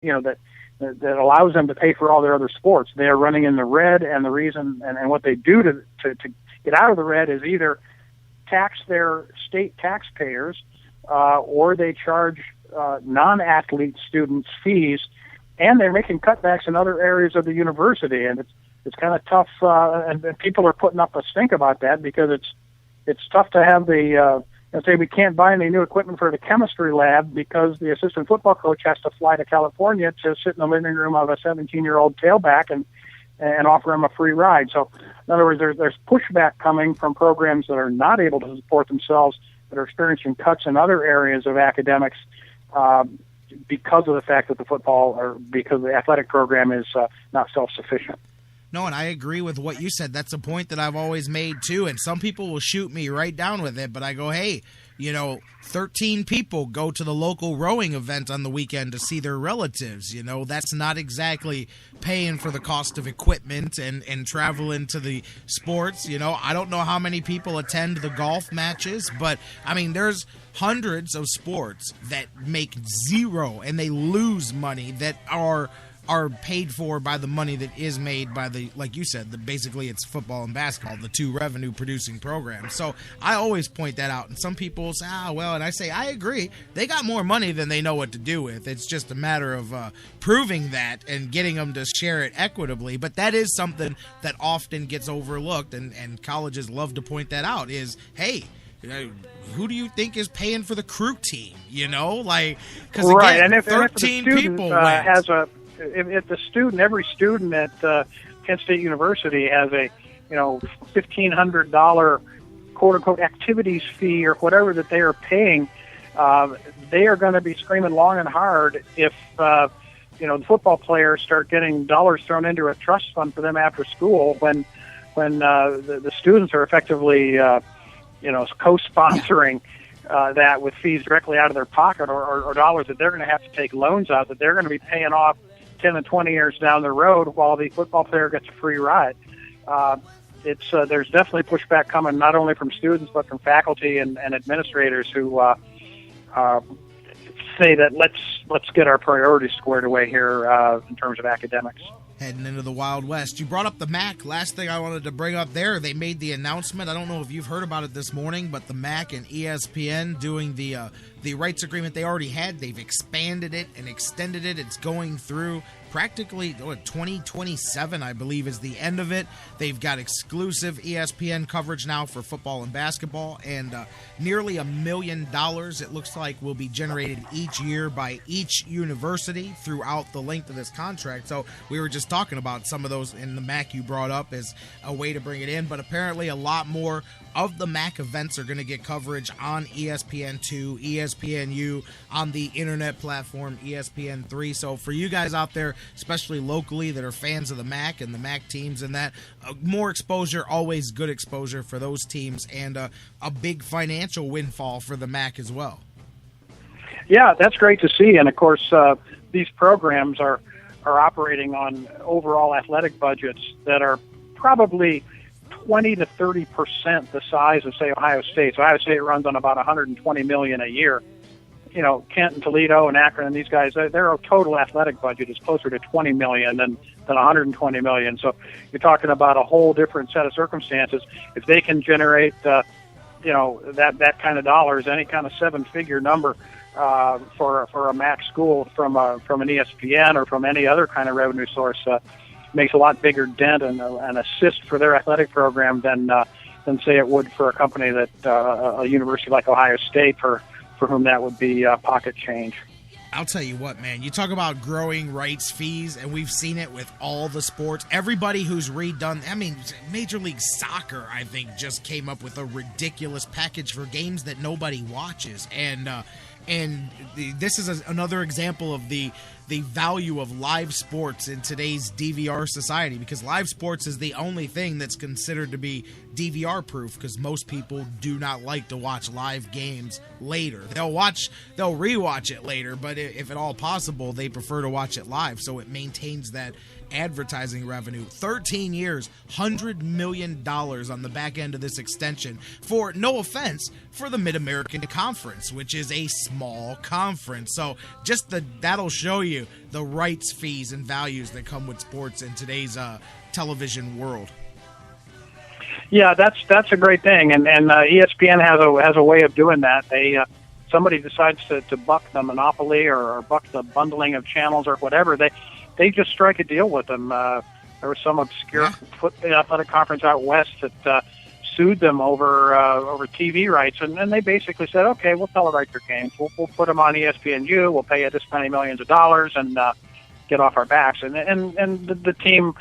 that allows them to pay for all their other sports. They are running in the red, and the reason and what they do to get out of the red is either tax their state taxpayers, or they charge non-athlete students fees, and they're making cutbacks in other areas of the university. And it's kind of tough, and people are putting up a stink about that because it's tough to have say we can't buy any new equipment for the chemistry lab because the assistant football coach has to fly to California to sit in the living room of a 17-year-old tailback and offer him a free ride. So, in other words, there's pushback coming from programs that are not able to support themselves, that are experiencing cuts in other areas of academics because of the fact that because the athletic program is not self-sufficient. No, and I agree with what you said. That's a point that I've always made, too. And some people will shoot me right down with it. But I go, hey, 13 people go to the local rowing event on the weekend to see their relatives. That's not exactly paying for the cost of equipment and traveling to the sports. I don't know how many people attend the golf matches. But, there's hundreds of sports that make zero and they lose money that are paid for by the money that is made by like you said, basically it's football and basketball, the two revenue-producing programs. So I always point that out, and some people say, and I say, I agree. They got more money than they know what to do with. It's just a matter of proving that and getting them to share it equitably. But that is something that often gets overlooked, and colleges love to point that out, is, hey, who do you think is paying for the crew team? Because right. Again, and if 13 the student, people went. If every student at Kent State University has a $1,500 quote unquote activities fee or whatever that they are paying, they are going to be screaming long and hard if the football players start getting dollars thrown into a trust fund for them after school when the students are effectively co-sponsoring that with fees directly out of their pocket or dollars that they're going to have to take loans out that they're going to be paying off 10 and 20 years down the road while the football player gets a free ride. There's definitely pushback coming not only from students but from faculty and administrators who say that let's get our priorities squared away here in terms of academics. Heading into the Wild West. You brought up the MAC. Last thing I wanted to bring up there, they made the announcement. I don't know if you've heard about it this morning, but the MAC and ESPN doing the rights agreement they already had. They've expanded it and extended it. It's going through practically 2027, I believe, is the end of it. They've got exclusive ESPN coverage now for football and basketball, and nearly $1 million, it looks like, will be generated each year by each university throughout the length of this contract. So we were just talking about some of those in the MAC you brought up as a way to bring it in, but apparently a lot more of the MAC events are going to get coverage on ESPN2, ESPNU, on the internet platform ESPN3. So for you guys out there, especially locally, that are fans of the MAC and the MAC teams and that, more exposure, always good exposure for those teams, and a big financial windfall for the MAC as well. Yeah, that's great to see. And of course, these programs are operating on overall athletic budgets that are probably 20 to 30% the size of, say, Ohio State. So Ohio State runs on about $120 million a year. Kent and Toledo and Akron and these guys, their total athletic budget is closer to $20 million than $120 million. So you're talking about a whole different set of circumstances. If they can generate, that kind of dollars, any kind of seven-figure number for a MAC school from an ESPN or from any other kind of revenue source, makes a lot bigger dent and assist for their athletic program than say it would for a company that a university like Ohio State for whom that would be pocket change. I'll tell you what, man, you talk about growing rights fees, and we've seen it with all the sports. Everybody who's redone, Major League Soccer, I think, just came up with a ridiculous package for games that nobody watches. And this is another example of the value of live sports in today's DVR society, because live sports is the only thing that's considered to be DVR proof, because most people do not like to watch live games later. They'll rewatch it later, but if at all possible, they prefer to watch it live, so it maintains that advertising revenue. 13 years, $100 million on the back end of this extension for, no offense, for the Mid-American Conference, which is a small conference. So just that'll show you you the rights fees and values that come with sports in today's television world. Yeah, that's a great thing, and ESPN has a way of doing that. Somebody decides to buck the monopoly or buck the bundling of channels or whatever, they just strike a deal with them. There was some obscure athletic conference out west that sued them over TV rights, and they basically said, okay, we'll televise your games. We'll put them on ESPNU. We'll pay you this many millions of dollars and get off our backs. And the team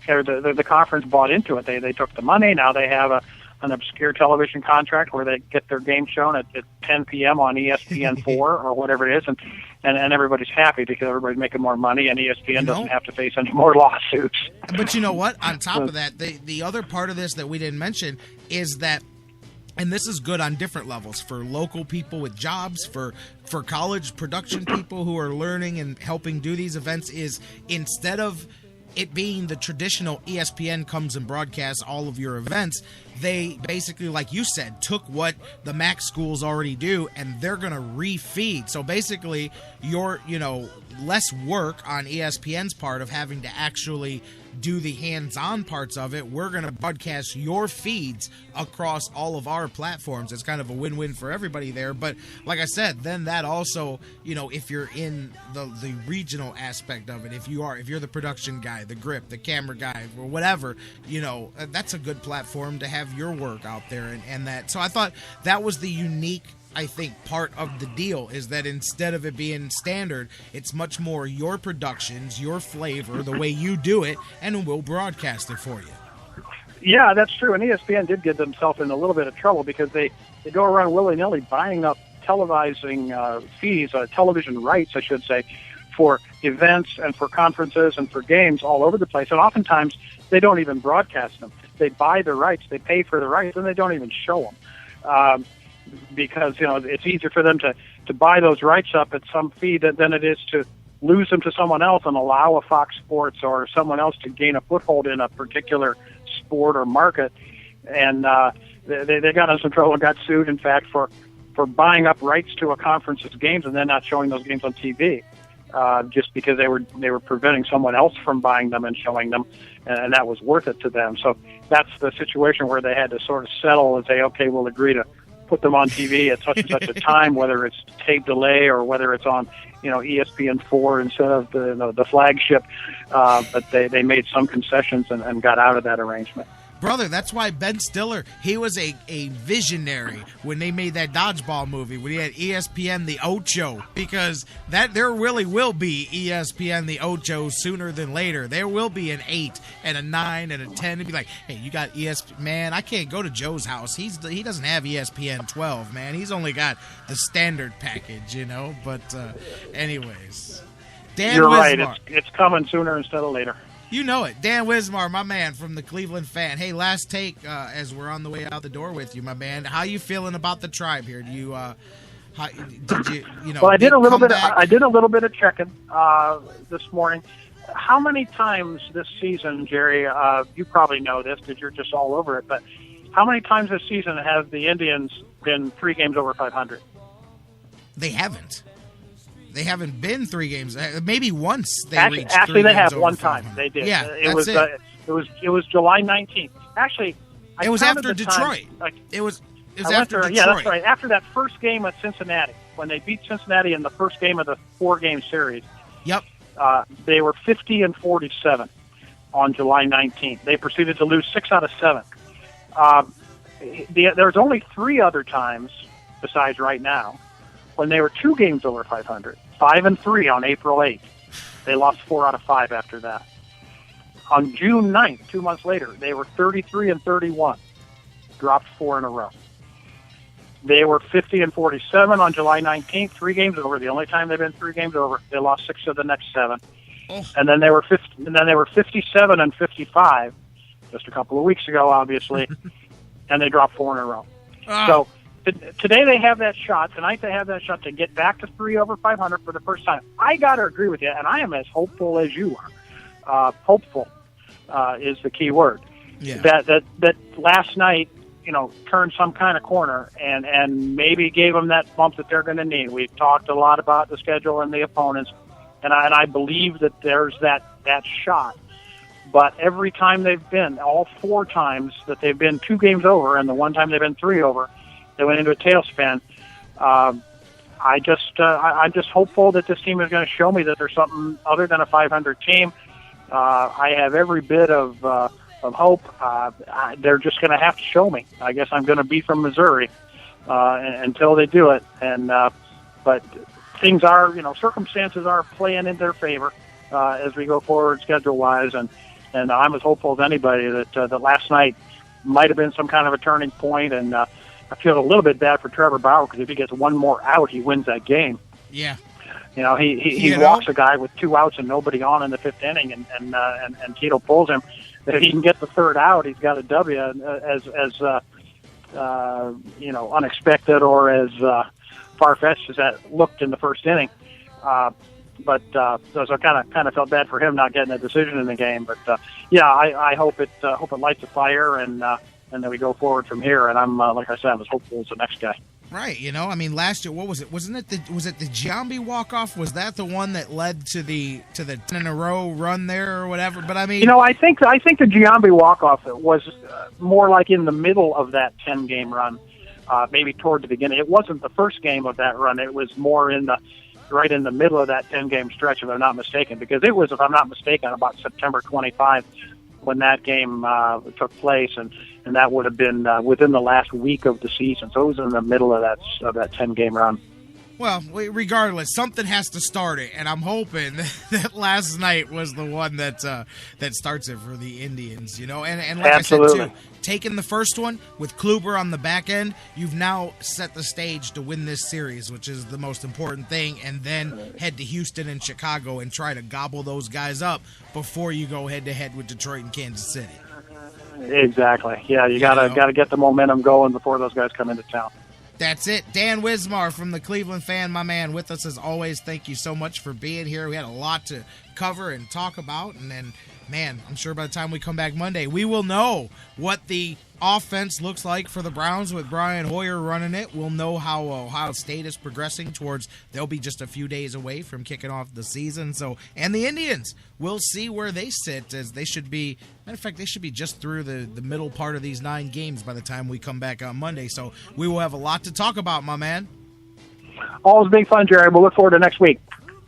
or the conference bought into it. They took the money. Now they have an obscure television contract where they get their game shown at 10 p.m. on ESPN4 or whatever it is, and everybody's happy because everybody's making more money, and ESPN doesn't have to face any more lawsuits. But you know what? On top of that, the other part of this that we didn't mention is that, and this is good on different levels, for local people with jobs, for college production people who are learning and helping do these events, is instead of it being the traditional ESPN comes and broadcasts all of your events, they basically, like you said, took what the MAC schools already do and they're going to refeed. So basically, you're, less work on ESPN's part of having to actually do the hands-on parts of it. We're going to broadcast your feeds across all of our platforms. It's kind of a win-win for everybody there. But like I said, then that also, if you're in the regional aspect of it, if you're the production guy, the grip, the camera guy, or whatever, that's a good platform to have your work out there. And that, so I thought that was the unique, I think, part of the deal, is that instead of it being standard, it's much more your productions, your flavor, the way you do it, and we'll broadcast it for you. Yeah, that's true. And ESPN did get themselves in a little bit of trouble because they go around willy-nilly buying up televising fees, television rights, I should say, for events and for conferences and for games all over the place. And oftentimes, they don't even broadcast them. They buy the rights, they pay for the rights, and they don't even show them. Because it's easier for them to buy those rights up at some fee than it is to lose them to someone else and allow a Fox Sports or someone else to gain a foothold in a particular sport or market. And they got in some trouble and got sued, in fact, for buying up rights to a conference's games and then not showing those games on TV, just because they were preventing someone else from buying them and showing them, and that was worth it to them. So that's the situation where they had to sort of settle and say, okay, we'll agree to put them on TV at such and such a time, whether it's tape delay or whether it's on, ESPN4 instead of the flagship. But they made some concessions and got out of that arrangement. Brother, that's why Ben Stiller, he was a visionary when they made that dodgeball movie, when he had ESPN the Ocho, because there really will be ESPN the Ocho sooner than later. There will be an 8 and a 9 and a 10. It'd be like, hey, you got ESPN. Man, I can't go to Joe's house. He doesn't have ESPN 12, man. He's only got the standard package, But anyways. Dan You're Wismar. right. It's coming sooner instead of later. You know it. Dan Wismar, my man from the Cleveland Fan. Hey, last take as we're on the way out the door with you, my man. How you feeling about the Tribe here? Do you, Well, I did a little bit. I did a little bit of checking this morning. How many times this season, Jerry? You probably know this because you're just all over it. But how many times this season have the Indians been 3 games over 500? They haven't. They haven't been 3 games. Maybe once they reached actually, 3 they games have one over time. 500. They did. Yeah, it was July 19th. Actually, it was after Detroit. It was after Detroit. Yeah, that's right. After that first game at Cincinnati, when they beat Cincinnati in the first game of the 4-game series. Yep. They were 50-47 on July 19th. They proceeded to lose 6 out of 7. There's only 3 other times besides right now when they were 2 games over 500, 5-3 on April 8th. They lost 4 out of 5 after that. On June 9th, 2 months later, they were 33-31, dropped 4 in a row. They were 50-47 on July 19th, 3 games over. The only time they've been 3 games over, they lost 6 of the next 7. Oh. And then they were 57-55 just a couple of weeks ago, obviously, and they dropped 4 in a row. So today they have that shot. Tonight they have that shot to get back to 3 over 500 for the first time. I got to agree with you, and I am as hopeful as you are. Hopeful is the key word. Yeah. That last night, turned some kind of corner and maybe gave them that bump that they're going to need. We've talked a lot about the schedule and the opponents. and I believe that there's that shot. But every time they've been, all 4 times that they've been 2 games over, and the one time they've been 3 over, they went into a tailspin. I'm just hopeful that this team is going to show me that there's something other than a 500 team. I have every bit of hope. They're just going to have to show me. I guess I'm going to be from Missouri until they do it. But things are, circumstances are playing in their favor as we go forward schedule-wise, and I'm as hopeful as anybody that last night might have been some kind of a turning point, and I feel a little bit bad for Trevor Bauer because if he gets one more out, he wins that game. Yeah. He walks a guy with 2 outs and nobody on in the 5th inning, and Tito pulls him. If he can get the 3rd out, he's got a W, as unexpected or as far-fetched as that looked in the 1st inning. So I kind of felt bad for him not getting a decision in the game. But I hope it lights a fire and then we go forward from here. And I'm like I said, I'm as hopeful as the next guy. Right, last year, what was it? Was it the Giambi walk-off? Was that the one that led to the 10 in a row run there or whatever? But I mean, I think the Giambi walk-off was more like in the middle of that 10-game run, maybe toward the beginning. It wasn't the first game of that run. It was more right in the middle of that 10-game stretch, if I'm not mistaken, because it was, if I'm not mistaken, about September 25 when that game took place, and that would have been within the last week of the season. So it was in the middle of that 10-game run. Well, regardless, something has to start it, and I'm hoping that last night was the one that starts it for the Indians, And like Absolutely. I said, too, taking the first one with Kluber on the back end, you've now set the stage to win this series, which is the most important thing, and then head to Houston and Chicago and try to gobble those guys up before you go head-to-head with Detroit and Kansas City. Exactly. Yeah, you gotta get the momentum going before those guys come into town. That's it. Dan Wismar from the Cleveland Fan, my man, with us as always. Thank you so much for being here. We had a lot to cover and talk about, and then, man, I'm sure by the time we come back Monday, we will know what the offense looks like for the Browns with Brian Hoyer running it. We'll know how Ohio State is progressing towards, they'll be just a few days away from kicking off the season. And the Indians, we'll see where they sit, as they should be, matter of fact, they should be just through the middle part of these 9 games by the time we come back on Monday. So we will have a lot to talk about, my man. Always big fun, Jerry. We'll look forward to next week.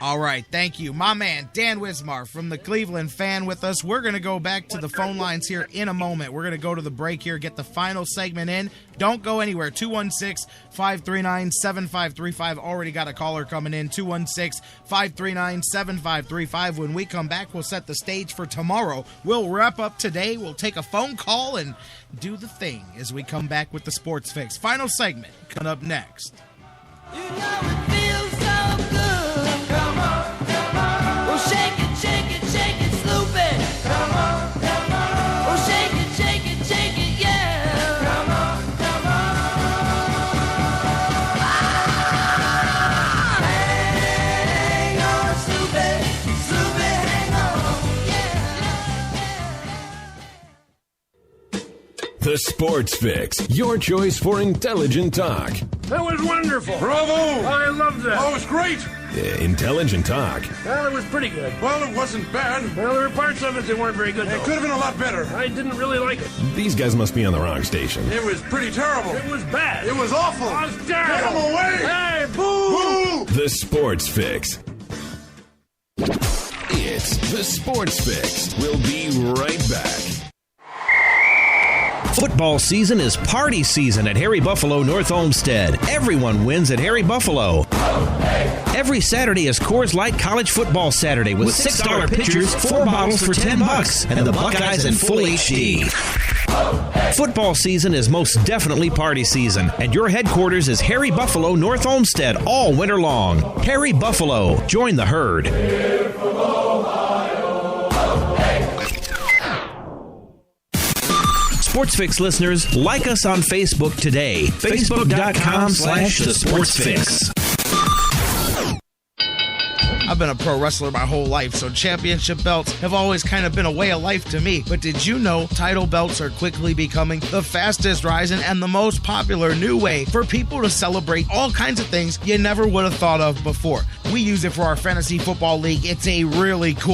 All right, thank you. My man, Dan Wismar from the Cleveland Fan with us. We're going to go back to the phone lines here in a moment. We're going to go to the break here, get the final segment in. Don't go anywhere. 216-539-7535. Already got a caller coming in. 216-539-7535. When we come back, we'll set the stage for tomorrow. We'll wrap up today. We'll take a phone call and do the thing as we come back with the Sports Fix. Final segment coming up next. You know it feels so good. Come on, well, shake it, sloop it. Come on, well, shake it, yeah. Come on, hang on, sloop it, hang on, yeah. The Sports Fix, your choice for intelligent talk. That was wonderful. Bravo! I loved that. Oh, it was great! Intelligent talk. Well, it was pretty good. Well, it wasn't bad. Well, there were parts of it that weren't very good, It though. could have been a lot better. I didn't really like it. These guys must be on the wrong station. It was pretty terrible. It was bad. It was awful. It was terrible. Get 'em away! Hey, boo! Boo! The Sports Fix. It's the Sports Fix. We'll be right back. Football season is party season at Harry Buffalo North Olmsted. Everyone wins at Harry Buffalo. Every Saturday is Coors Light College Football Saturday with $6 pitchers, 4 bottles for $10, and the Buckeyes in full HD. Football season is most definitely party season, and your headquarters is Harry Buffalo North Olmsted all winter long. Harry Buffalo, join the herd. Sports Fix listeners, like us on Facebook today. Facebook.com/The Sports Fix. I I've been a pro wrestler my whole life, so championship belts have always kind of been a way of life to me. But did you know title belts are quickly becoming the fastest rising and the most popular new way for people to celebrate all kinds of things you never would have thought of before? We use it for our fantasy football league. It's a really cool